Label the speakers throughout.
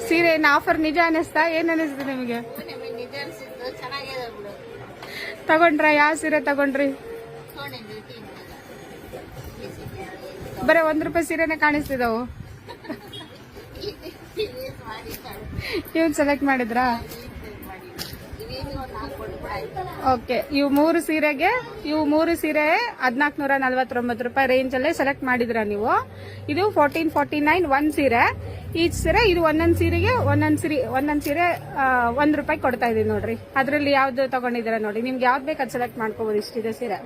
Speaker 1: ಸೀರೆ ಏನ್ ಆಫರ್ ನಿಜ ಅನಿಸ್ತಾ? ಏನ್ ಅನಿಸ್ತು ನಿಮಗೆ?
Speaker 2: ನಿಜ ಅನ್ಸಿದ್ದು, ಚೆನ್ನಾಗಿದೆ ಬಿಡು.
Speaker 1: ತಗೊಂಡ್ರ? ಯಾವ ಸೀರೆ ತಗೊಂಡ್ರಿ? ಬರೀ ₹1 ಸೀರೆನೆ ಕಾಣಿಸ್ತಿದಾವು. ಇವ್ನ್ ಸೆಲೆಕ್ಟ್ ಮಾಡಿದ್ರಾ? ಓಕೆ. ಇವು ಮೂರು ಸೀರೆ ₹1449 ರೇಂಜ್ ಅಲ್ಲೇ ಸೆಲೆಕ್ಟ್ ಮಾಡಿದ್ರ ನೀವು. ಇದು 1449 ಒಂದ್ ಸೀರೆ. ಈಚ್ ಸೀರೆ ಇದು ಒಂದೊಂದ್ ಸೀರೆ ₹1 ಕೊಡ್ತಾ ಇದೀನಿ ನೋಡ್ರಿ. ಅದ್ರಲ್ಲಿ ಯಾವ್ದು ತಗೊಂಡಿದ್ದೀರಾ ನೋಡಿ. ನಿಮ್ಗೆ ಯಾವ್ದು ಬೇಕು ಅದು ಸೆಲೆಕ್ಟ್ ಮಾಡ್ಕೋಬಹುದು. ಇಷ್ಟಿದೆ ಸೀರೆ.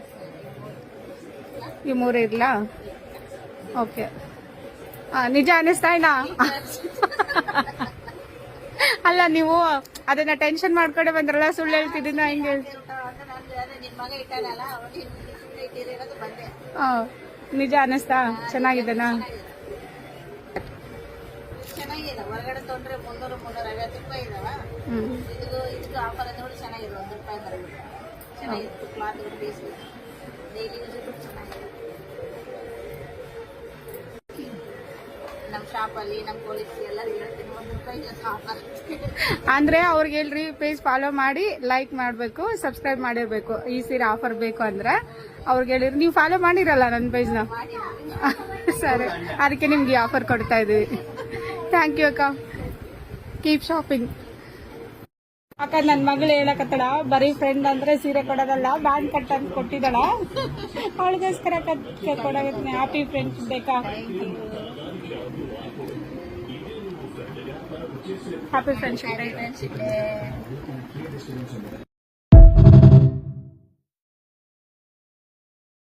Speaker 1: ಇವು ಮೂರು ಇರ್ಲಾ? ಓಕೆ. ನಿಜ ಅನಿಸ್ತಾ ಇಲ್ಲ? ಅಲ್ಲ, ನೀವು ಅದನ್ನ ಟೆನ್ಷನ್ ಮಾಡ್ಕೊಂಡೆ ಬಂದ್ರಲ್ಲ, ಸುಳ್ಳು ಹೇಳ್ತಿದ್ದೀನ ಹಿಂಗೆ. ನಿಜ ಅನಿಸ್ತಾ? ಚೆನ್ನಾಗಿದೆನಾ?
Speaker 2: ಚೆನ್ನಾಗಿದೆ. ಹೊರಗಡೆ ತೊಗೊಂಡ್ರೆ ₹300-350 ಇದಾವ. ಇದು ಆಫರ್ ನೋಡಿ ಚೆನ್ನಾಗಿದೆ. ₹1 ಚೆನ್ನಾಗಿತ್ತು. ಕ್ಲಾತ್ ಪೀಸ್ ಡೈಲಿ ಯೂಸ್ ಚೆನ್ನಾಗಿದೆ. ನಮ್ಮ ಶಾಪಲ್ಲಿ ನಮ್ಮ ಪೊಲೀಸ್ ಎಲ್ಲರೂ ಹೇಳ್ತೀನಿ ₹1 ಆಫರ್.
Speaker 1: ಅಂದ್ರೆ ಅವ್ರಿಗೆ ಹೇಳ್ರಿ, ಪೇಜ್ ಫಾಲೋ ಮಾಡಿ, ಲೈಕ್ ಮಾಡ್ಬೇಕು, ಸಬ್ಸ್ಕ್ರೈಬ್ ಮಾಡಿರ್ಬೇಕು. ಈ ಸೀರೆ ಆಫರ್ ಬೇಕು ಅಂದ್ರೆ ಅವ್ರಿಗೆ ಹೇಳಿರಿ. ನೀವು ಫಾಲೋ ಮಾಡಿರಲ್ಲ ನನ್ನ ಪೇಜ್ನ? ಸರಿ, ಅದಕ್ಕೆ ನಿಮ್ಗೆ ಆಫರ್ ಕೊಡ್ತಾ ಇದೀವಿ. ಥ್ಯಾಂಕ್ ಯು ಅಕ್ಕ. Keep shopping. ಅಕ್ಕ, ನನ್ ಮಗಳು ಹೇಳಕತ್ತಳ, ಬರೀ ಫ್ರೆಂಡ್ ಅಂದ್ರೆ ಸೀರೆ ಕೊಡೋದಲ್ಲ, ಬ್ಯಾಂಡ್ ಕಟ್ ಅಂತ ಕೊಟ್ಟಿದ್ದಾಳ. ಅವಳಿಗೋಸ್ಕರ ಕೊಡೋಗತ್ತೀನಿ. ಹ್ಯಾಪಿ ಫ್ರೆಂಡ್ಸ್ ಬೇಕಾ? Happy friendship day.